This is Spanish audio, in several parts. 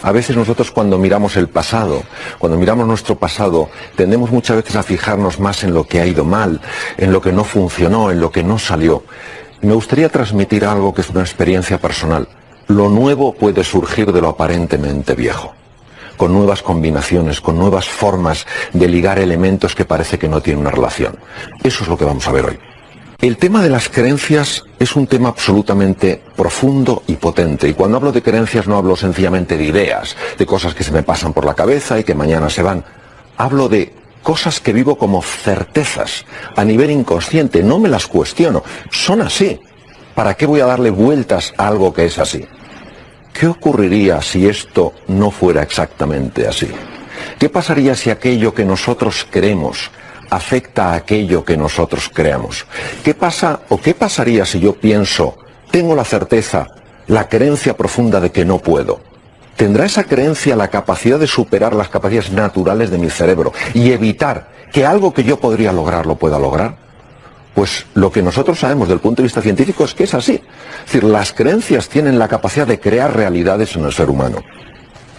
A veces nosotros cuando miramos el pasado, cuando miramos nuestro pasado, tendemos muchas veces a fijarnos más en lo que ha ido mal, en lo que no funcionó, en lo que no salió. Y me gustaría transmitir algo que es una experiencia personal. Lo nuevo puede surgir de lo aparentemente viejo, con nuevas combinaciones, con nuevas formas de ligar elementos que parece que no tienen una relación. Eso es lo que vamos a ver hoy. El tema de las creencias es un tema absolutamente profundo y potente. Y cuando hablo de creencias no hablo sencillamente de ideas, de cosas que se me pasan por la cabeza y que mañana se van. Hablo de cosas que vivo como certezas a nivel inconsciente. No me las cuestiono. Son así. ¿Para qué voy a darle vueltas a algo que es así? ¿Qué ocurriría si esto no fuera exactamente así? ¿Qué pasaría si aquello que nosotros queremos afecta a aquello que nosotros creamos? ¿Qué pasa o qué pasaría si yo pienso, tengo la certeza, la creencia profunda de que no puedo? ¿Tendrá esa creencia la capacidad de superar las capacidades naturales de mi cerebro y evitar que algo que yo podría lograr lo pueda lograr? Pues lo que nosotros sabemos desde el punto de vista científico es que es así. Es decir, las creencias tienen la capacidad de crear realidades en el ser humano.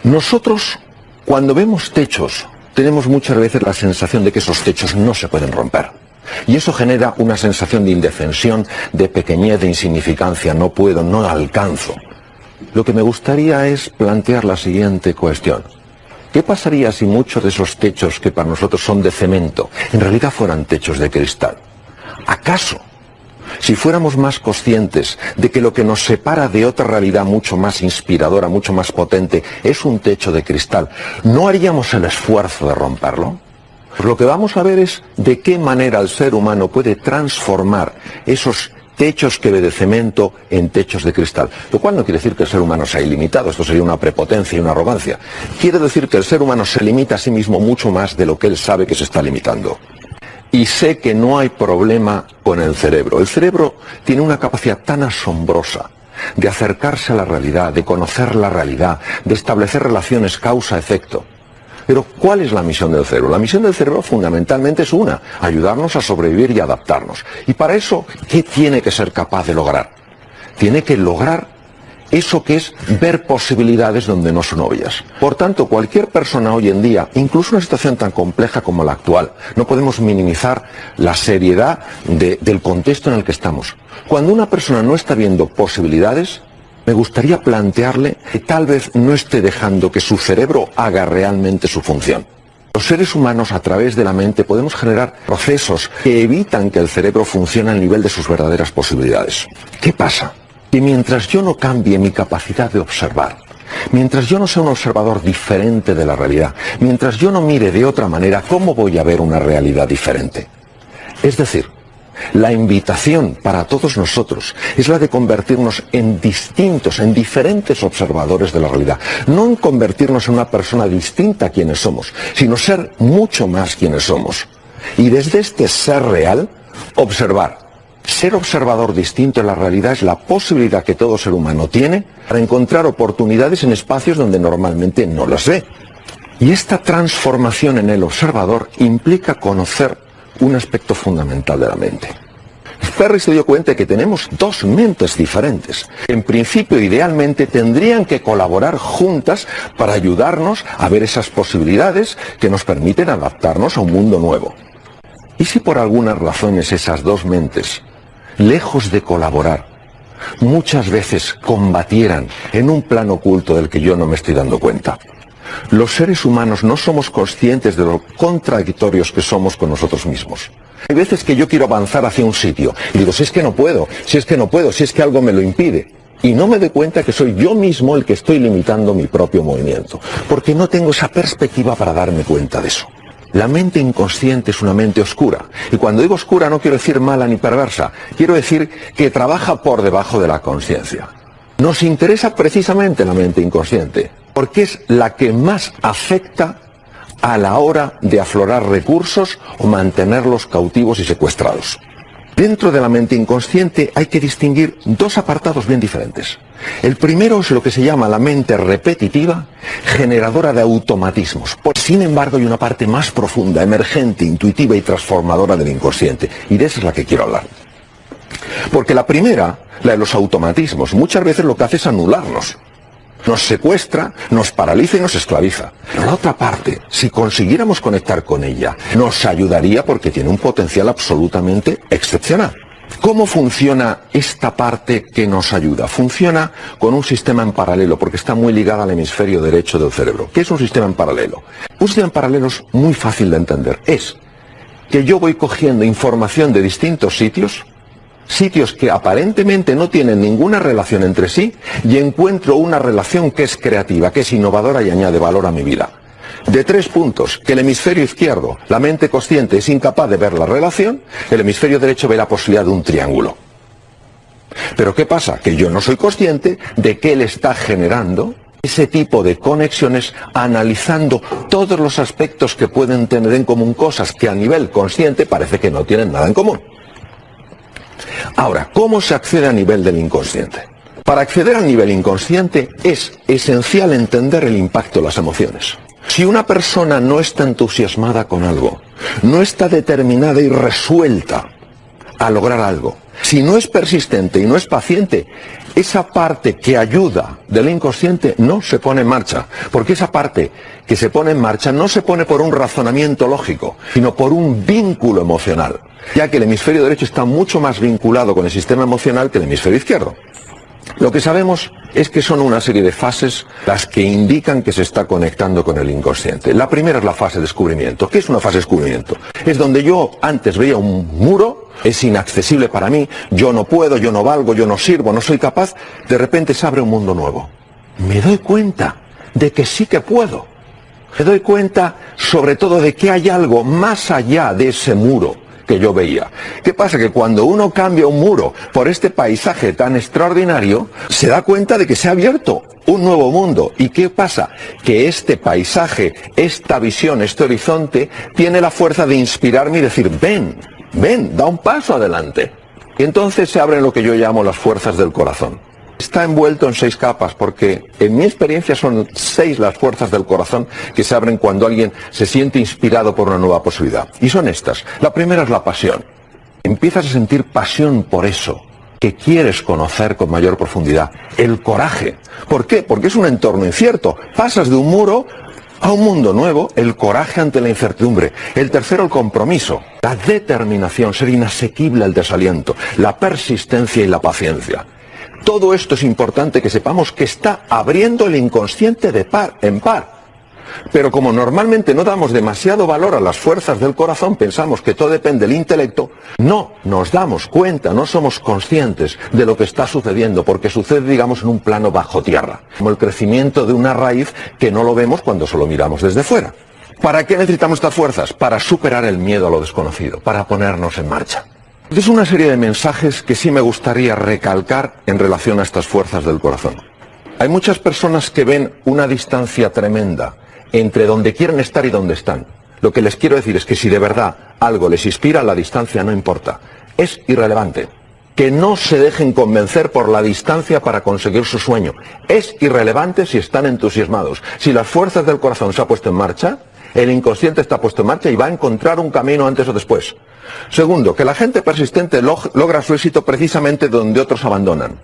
Nosotros, cuando vemos techos, tenemos muchas veces la sensación de que esos techos no se pueden romper. Y eso genera una sensación de indefensión, de pequeñez, de insignificancia. No puedo, no alcanzo. Lo que me gustaría es plantear la siguiente cuestión. ¿Qué pasaría si muchos de esos techos que para nosotros son de cemento, en realidad fueran techos de cristal? ¿Acaso, si fuéramos más conscientes de que lo que nos separa de otra realidad mucho más inspiradora, mucho más potente, es un techo de cristal, no haríamos el esfuerzo de romperlo? Pues lo que vamos a ver es de qué manera el ser humano puede transformar esos techos que ve de cemento en techos de cristal. Lo cual no quiere decir que el ser humano sea ilimitado, esto sería una prepotencia y una arrogancia. Quiere decir que el ser humano se limita a sí mismo mucho más de lo que él sabe que se está limitando. Y sé que no hay problema con el cerebro. El cerebro tiene una capacidad tan asombrosa de acercarse a la realidad, de conocer la realidad, de establecer relaciones causa-efecto. Pero ¿cuál es la misión del cerebro? La misión del cerebro fundamentalmente es una, ayudarnos a sobrevivir y adaptarnos. Y para eso, ¿qué tiene que ser capaz de lograr? Tiene que lograr eso que es ver posibilidades donde no son obvias. Por tanto, cualquier persona hoy en día, incluso una situación tan compleja como la actual, no podemos minimizar la seriedad del contexto en el que estamos. Cuando una persona no está viendo posibilidades, me gustaría plantearle que tal vez no esté dejando que su cerebro haga realmente su función. Los seres humanos, a través de la mente, podemos generar procesos que evitan que el cerebro funcione al nivel de sus verdaderas posibilidades. ¿Qué pasa? Que mientras yo no cambie mi capacidad de observar, mientras yo no sea un observador diferente de la realidad, mientras yo no mire de otra manera, ¿cómo voy a ver una realidad diferente? Es decir, la invitación para todos nosotros es la de convertirnos en distintos, en diferentes observadores de la realidad. No en convertirnos en una persona distinta a quienes somos, sino ser mucho más quienes somos. Y desde este ser real, observar. Ser observador distinto en la realidad es la posibilidad que todo ser humano tiene para encontrar oportunidades en espacios donde normalmente no las ve. Y esta transformación en el observador implica conocer un aspecto fundamental de la mente. Perry se dio cuenta de que tenemos dos mentes diferentes. En principio, idealmente, tendrían que colaborar juntas para ayudarnos a ver esas posibilidades que nos permiten adaptarnos a un mundo nuevo. ¿Y si por algunas razones esas dos mentes, lejos de colaborar, muchas veces combatieran en un plano oculto del que yo no me estoy dando cuenta? Los seres humanos no somos conscientes de lo contradictorios que somos con nosotros mismos. Hay veces que yo quiero avanzar hacia un sitio y digo, si es que no puedo, si es que no puedo, si es que algo me lo impide. Y no me doy cuenta que soy yo mismo el que estoy limitando mi propio movimiento, porque no tengo esa perspectiva para darme cuenta de eso. La mente inconsciente es una mente oscura. Y cuando digo oscura no quiero decir mala ni perversa. Quiero decir que trabaja por debajo de la conciencia. Nos interesa precisamente la mente inconsciente, porque es la que más afecta a la hora de aflorar recursos o mantenerlos cautivos y secuestrados. Dentro de la mente inconsciente hay que distinguir dos apartados bien diferentes. El primero es lo que se llama la mente repetitiva, generadora de automatismos. Sin embargo, hay una parte más profunda, emergente, intuitiva y transformadora del inconsciente. Y de esa es la que quiero hablar. Porque la primera, la de los automatismos, muchas veces lo que hace es anularnos. nos secuestra, nos paraliza y nos esclaviza. Pero la otra parte, si consiguiéramos conectar con ella, nos ayudaría porque tiene un potencial absolutamente excepcional. ¿Cómo funciona esta parte que nos ayuda? Funciona con un sistema en paralelo, porque está muy ligada al hemisferio derecho del cerebro. ¿Qué es un sistema en paralelo? Un sistema en paralelo es muy fácil de entender. Es que yo voy cogiendo información de distintos sitios que aparentemente no tienen ninguna relación entre sí, y encuentro una relación que es creativa, que es innovadora y añade valor a mi vida. De 3 puntos, que el hemisferio izquierdo, la mente consciente, es incapaz de ver la relación, el hemisferio derecho ve la posibilidad de un triángulo. Pero ¿qué pasa? Que yo no soy consciente de que él está generando ese tipo de conexiones, analizando todos los aspectos que pueden tener en común cosas que a nivel consciente parece que no tienen nada en común. Ahora, ¿cómo se accede a nivel del inconsciente? Para acceder al nivel inconsciente es esencial entender el impacto de las emociones. Si una persona no está entusiasmada con algo, no está determinada y resuelta a lograr algo, si no es persistente y no es paciente, esa parte que ayuda del inconsciente no se pone en marcha, porque esa parte que se pone en marcha no se pone por un razonamiento lógico, sino por un vínculo emocional, ya que el hemisferio derecho está mucho más vinculado con el sistema emocional que el hemisferio izquierdo. Lo que sabemos es que son una serie de fases las que indican que se está conectando con el inconsciente. La primera es la fase de descubrimiento. ¿Qué es una fase de descubrimiento? Es donde yo antes veía un muro, es inaccesible para mí, yo no puedo, yo no valgo, yo no sirvo, no soy capaz. De repente se abre un mundo nuevo. Me doy cuenta de que sí que puedo. Me doy cuenta sobre todo de que hay algo más allá de ese muro que yo veía. ¿Qué pasa? Que cuando uno cambia un muro por este paisaje tan extraordinario, se da cuenta de que se ha abierto un nuevo mundo. ¿Y qué pasa? Que este paisaje, esta visión, este horizonte, tiene la fuerza de inspirarme y decir, ven, ven, da un paso adelante. Y entonces se abren lo que yo llamo las fuerzas del corazón. Está envuelto en 6 capas, porque en mi experiencia son 6 las fuerzas del corazón que se abren cuando alguien se siente inspirado por una nueva posibilidad. Y son estas. La primera es la pasión. Empiezas a sentir pasión por eso que quieres conocer con mayor profundidad. El coraje. ¿Por qué? Porque es un entorno incierto. Pasas de un muro a un mundo nuevo, el coraje ante la incertidumbre. El tercero, el compromiso. La determinación, ser inasequible al desaliento. La persistencia y la paciencia. Todo esto es importante que sepamos que está abriendo el inconsciente de par en par. Pero como normalmente no damos demasiado valor a las fuerzas del corazón, pensamos que todo depende del intelecto, no nos damos cuenta, no somos conscientes de lo que está sucediendo, porque sucede, digamos, en un plano bajo tierra, como el crecimiento de una raíz que no lo vemos cuando solo miramos desde fuera. ¿Para qué necesitamos estas fuerzas? Para superar el miedo a lo desconocido, para ponernos en marcha. Es una serie de mensajes que sí me gustaría recalcar en relación a estas fuerzas del corazón. Hay muchas personas que ven una distancia tremenda entre donde quieren estar y donde están. Lo que les quiero decir es que si de verdad algo les inspira, la distancia no importa. Es irrelevante. Que no se dejen convencer por la distancia para conseguir su sueño. Es irrelevante si están entusiasmados. Si las fuerzas del corazón se han puesto en marcha, el inconsciente está puesto en marcha y va a encontrar un camino antes o después. Segundo, que la gente persistente logra su éxito precisamente donde otros abandonan.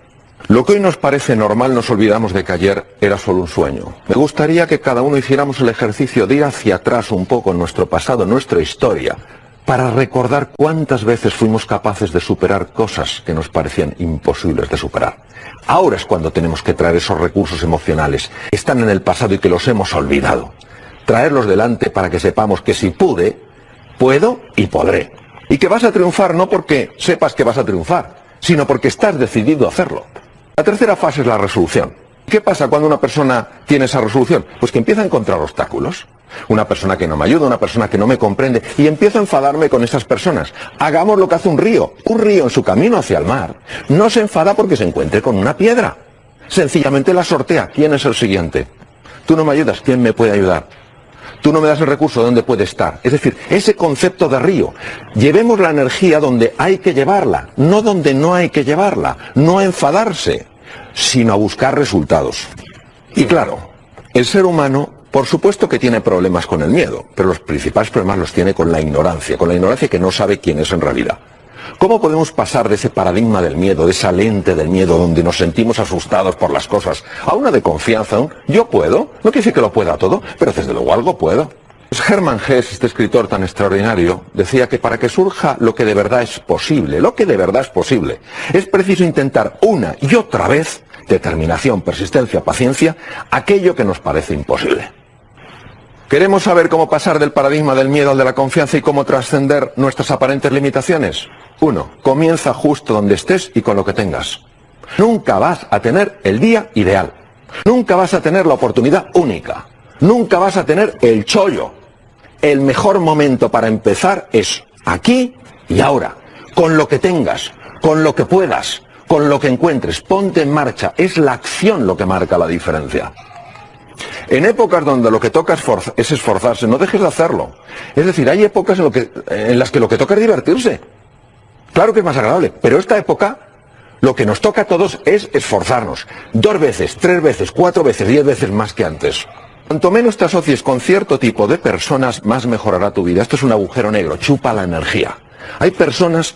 Lo que hoy nos parece normal, nos olvidamos de que ayer era solo un sueño. Me gustaría que cada uno hiciéramos el ejercicio de ir hacia atrás un poco en nuestro pasado, en nuestra historia, para recordar cuántas veces fuimos capaces de superar cosas que nos parecían imposibles de superar. Ahora es cuando tenemos que traer esos recursos emocionales que están en el pasado y que los hemos olvidado. Traerlos delante para que sepamos que si pude, puedo y podré. Y que vas a triunfar no porque sepas que vas a triunfar, sino porque estás decidido a hacerlo. La tercera fase es la resolución. ¿Qué pasa cuando una persona tiene esa resolución? Pues que empieza a encontrar obstáculos. Una persona que no me ayuda, una persona que no me comprende, y empiezo a enfadarme con esas personas. Hagamos lo que hace un río. Un río en su camino hacia el mar no se enfada porque se encuentre con una piedra. Sencillamente la sortea. ¿Quién es el siguiente? Tú no me ayudas, ¿quién me puede ayudar? Tú no me das el recurso, ¿dónde puede estar? Es decir, ese concepto de río. Llevemos la energía donde hay que llevarla, no donde no hay que llevarla. No a enfadarse, sino a buscar resultados. Y claro, el ser humano, por supuesto que tiene problemas con el miedo, pero los principales problemas los tiene con la ignorancia que no sabe quién es en realidad. ¿Cómo podemos pasar de ese paradigma del miedo, de esa lente del miedo donde nos sentimos asustados por las cosas, a una de confianza? Yo puedo, no quiere decir que lo pueda todo, pero desde luego algo puedo. Hermann Hesse, este escritor tan extraordinario, decía que para que surja lo que de verdad es posible, es preciso intentar una y otra vez, determinación, persistencia, paciencia, aquello que nos parece imposible. ¿Queremos saber cómo pasar del paradigma del miedo al de la confianza y cómo trascender nuestras aparentes limitaciones? 1. Comienza justo donde estés y con lo que tengas. Nunca vas a tener el día ideal. Nunca vas a tener la oportunidad única. Nunca vas a tener el chollo. El mejor momento para empezar es aquí y ahora. Con lo que tengas, con lo que puedas, con lo que encuentres. Ponte en marcha. Es la acción lo que marca la diferencia. En épocas donde lo que toca es esforzarse, no dejes de hacerlo. Es decir, hay épocas en las que lo que toca es divertirse. Claro que es más agradable, pero esta época lo que nos toca a todos es esforzarnos. 2 veces, 3 veces, 4 veces, 10 veces más que antes. Cuanto menos te asocies con cierto tipo de personas, más mejorará tu vida. Esto es un agujero negro, chupa la energía. Hay personas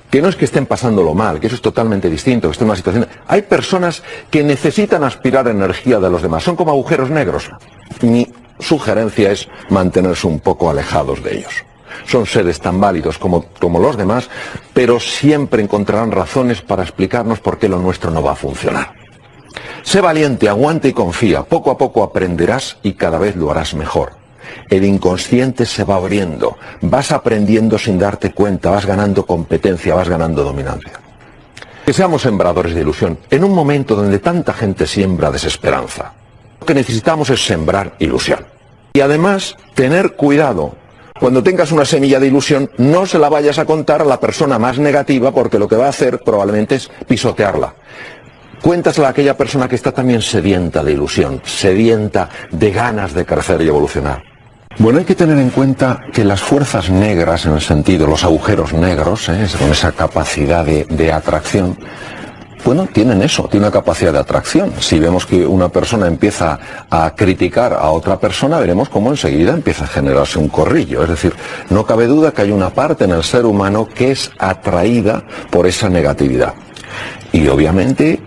que no es que estén pasándolo mal, que eso es totalmente distinto, que estén en una situación... Hay personas que necesitan aspirar energía de los demás, son como agujeros negros. Mi sugerencia es mantenerse un poco alejados de ellos. Son seres tan válidos como los demás, pero siempre encontrarán razones para explicarnos por qué lo nuestro no va a funcionar. Sé valiente, aguanta y confía. Poco a poco aprenderás y cada vez lo harás mejor. El inconsciente se va abriendo. Vas aprendiendo sin darte cuenta. Vas ganando competencia, vas ganando dominancia. Que seamos sembradores de ilusión. En un momento donde tanta gente siembra desesperanza, lo que necesitamos es sembrar ilusión. Y además, tener cuidado. Cuando tengas una semilla de ilusión, no se la vayas a contar a la persona más negativa, porque lo que va a hacer probablemente es pisotearla. Cuéntasela a aquella persona que está también sedienta de ilusión, sedienta de ganas de crecer y evolucionar. Bueno, hay que tener en cuenta que las fuerzas negras, en el sentido, los agujeros negros, con esa capacidad de atracción, bueno, tienen eso, tiene una capacidad de atracción. Si vemos que una persona empieza a criticar a otra persona, veremos cómo enseguida empieza a generarse un corrillo. Es decir, no cabe duda que hay una parte en el ser humano que es atraída por esa negatividad. Y obviamente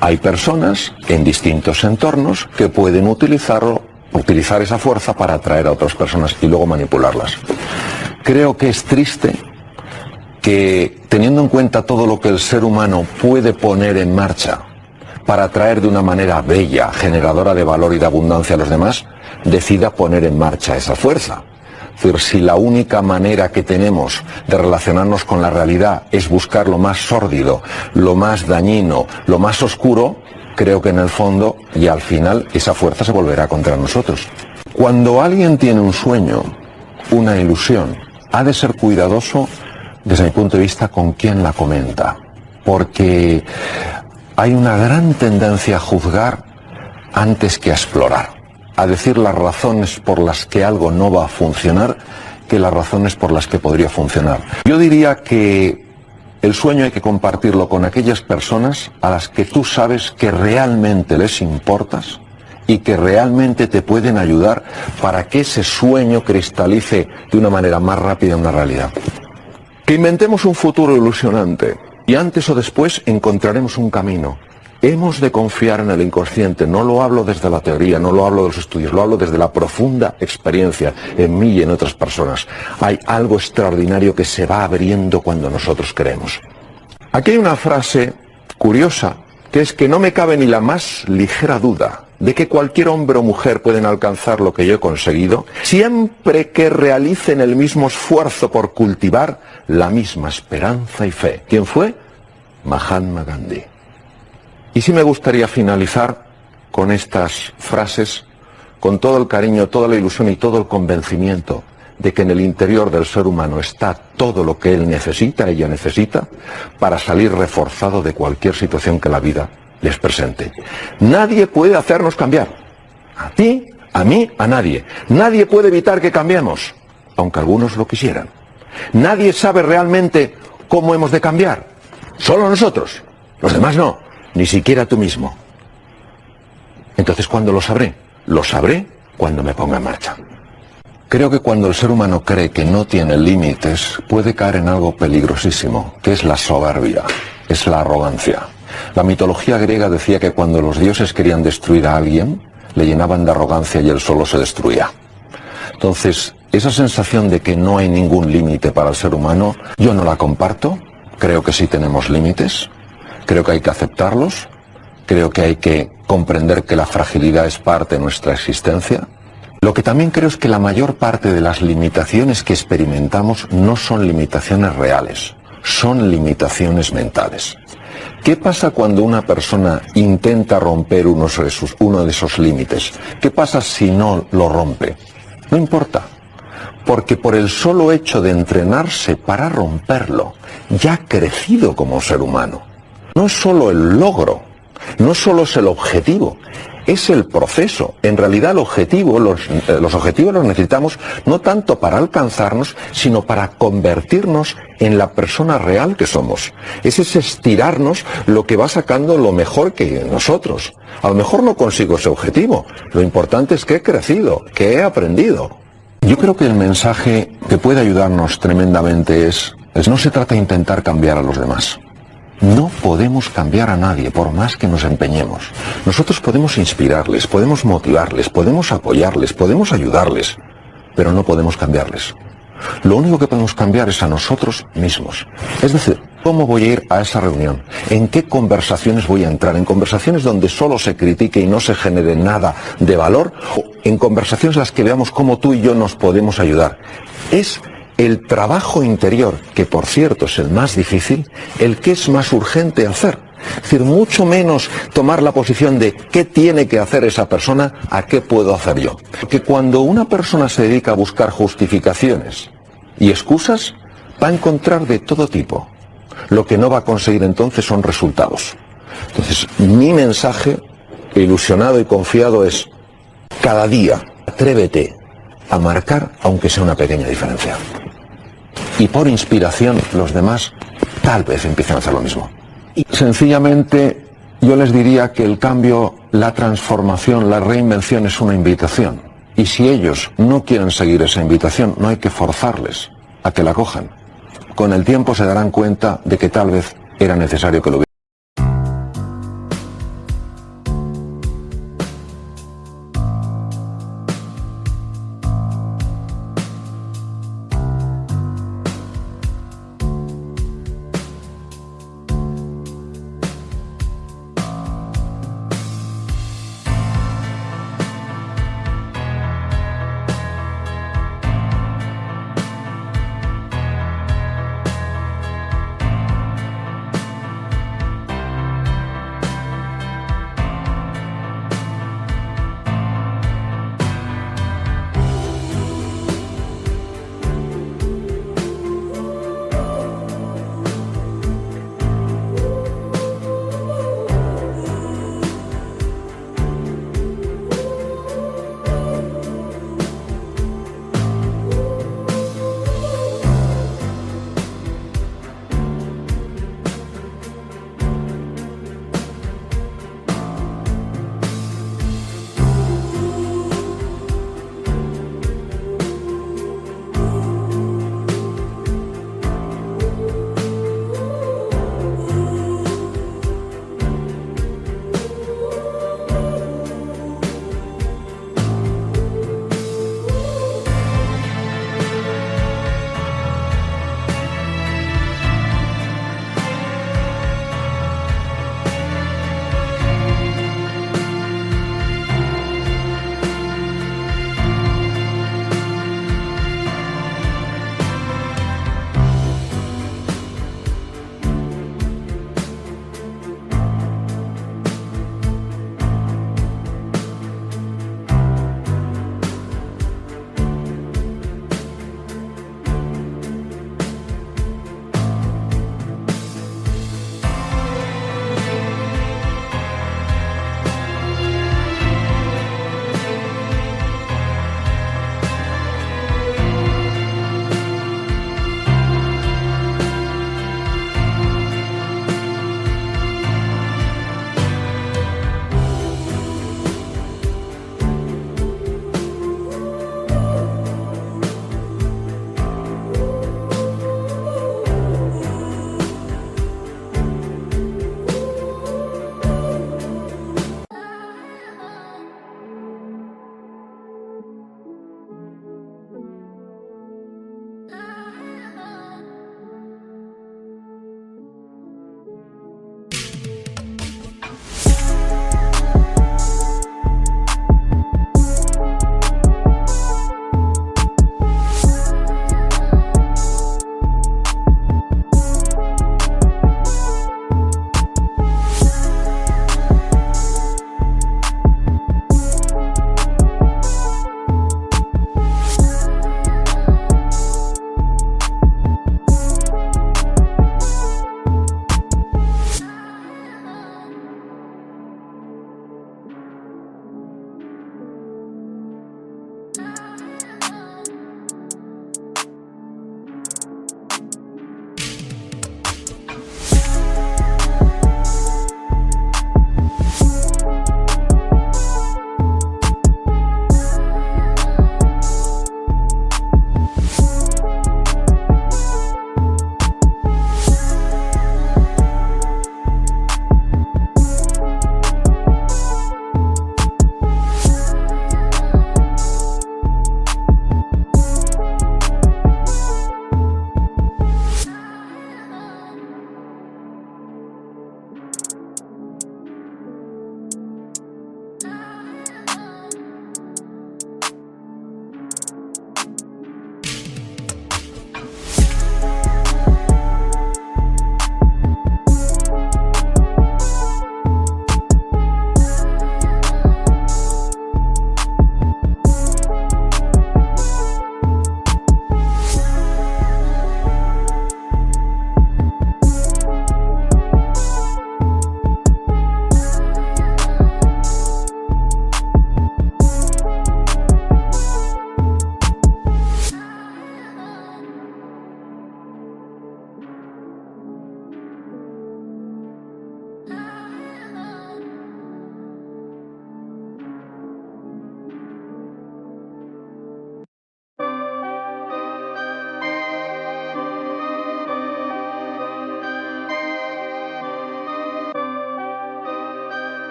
hay personas en distintos entornos que pueden utilizar esa fuerza para atraer a otras personas y luego manipularlas. Creo que es triste que, teniendo en cuenta todo lo que el ser humano puede poner en marcha para atraer de una manera bella, generadora de valor y de abundancia a los demás, decida poner en marcha esa fuerza. Es decir, si la única manera que tenemos de relacionarnos con la realidad es buscar lo más sórdido, lo más dañino, lo más oscuro, creo que en el fondo y al final esa fuerza se volverá contra nosotros. Cuando alguien tiene un sueño, una ilusión, ha de ser cuidadoso desde mi punto de vista con quién la comenta, porque hay una gran tendencia a juzgar antes que a explorar, a decir las razones por las que algo no va a funcionar que las razones por las que podría funcionar. Yo diría que el sueño hay que compartirlo con aquellas personas a las que tú sabes que realmente les importas y que realmente te pueden ayudar para que ese sueño cristalice de una manera más rápida en una realidad. Que inventemos un futuro ilusionante y antes o después encontraremos un camino. Hemos de confiar en el inconsciente. No lo hablo desde la teoría, no lo hablo de los estudios, lo hablo desde la profunda experiencia en mí y en otras personas. Hay algo extraordinario que se va abriendo cuando nosotros creemos. Aquí hay una frase curiosa, que es que no me cabe ni la más ligera duda de que cualquier hombre o mujer pueden alcanzar lo que yo he conseguido, siempre que realicen el mismo esfuerzo por cultivar la misma esperanza y fe. ¿Quién fue? Mahatma Gandhi. Y sí me gustaría finalizar con estas frases, con todo el cariño, toda la ilusión y todo el convencimiento de que en el interior del ser humano está todo lo que él necesita, ella necesita, para salir reforzado de cualquier situación que la vida les presente. Nadie puede hacernos cambiar. A ti, a mí, a nadie. Nadie puede evitar que cambiemos, aunque algunos lo quisieran. Nadie sabe realmente cómo hemos de cambiar. Solo nosotros. Los demás no. Ni siquiera tú mismo. Entonces, ¿cuándo lo sabré? Lo sabré cuando me ponga en marcha. Creo que cuando el ser humano cree que no tiene límites, puede caer en algo peligrosísimo, que es la soberbia, es la arrogancia. La mitología griega decía que cuando los dioses querían destruir a alguien, le llenaban de arrogancia y él solo se destruía. Entonces, esa sensación de que no hay ningún límite para el ser humano, yo no la comparto. Creo que sí tenemos límites, creo que hay que aceptarlos, creo que hay que comprender que la fragilidad es parte de nuestra existencia. Lo que también creo es que la mayor parte de las limitaciones que experimentamos no son limitaciones reales, son limitaciones mentales. ¿Qué pasa cuando una persona intenta romper uno de esos límites? ¿Qué pasa si no lo rompe? No importa, porque por el solo hecho de entrenarse para romperlo, ya ha crecido como ser humano. No es solo el logro, no solo es el objetivo, es el proceso. En realidad el objetivo, los objetivos los necesitamos no tanto para alcanzarnos, sino para convertirnos en la persona real que somos. Es ese estirarnos lo que va sacando lo mejor que nosotros. A lo mejor no consigo ese objetivo, lo importante es que he crecido, que he aprendido. Yo creo que el mensaje que puede ayudarnos tremendamente es no se trata de intentar cambiar a los demás. No podemos cambiar a nadie, por más que nos empeñemos. Nosotros podemos inspirarles, podemos motivarles, podemos apoyarles, podemos ayudarles, pero no podemos cambiarles. Lo único que podemos cambiar es a nosotros mismos. Es decir, ¿cómo voy a ir a esa reunión? ¿En qué conversaciones voy a entrar? ¿En conversaciones donde solo se critique y no se genere nada de valor? ¿O en conversaciones en las que veamos cómo tú y yo nos podemos ayudar? Es el trabajo interior, que por cierto es el más difícil, el que es más urgente hacer. Es decir, mucho menos tomar la posición de qué tiene que hacer esa persona a qué puedo hacer yo. Porque cuando una persona se dedica a buscar justificaciones y excusas, va a encontrar de todo tipo. Lo que no va a conseguir entonces son resultados. Entonces, mi mensaje, ilusionado y confiado, es: cada día atrévete a marcar, aunque sea una pequeña diferencia. Y por inspiración, los demás tal vez empiecen a hacer lo mismo. Y sencillamente, yo les diría que el cambio, la transformación, la reinvención es una invitación. Y si ellos no quieren seguir esa invitación, no hay que forzarles a que la cojan. Con el tiempo se darán cuenta de que tal vez era necesario que lo hubieran.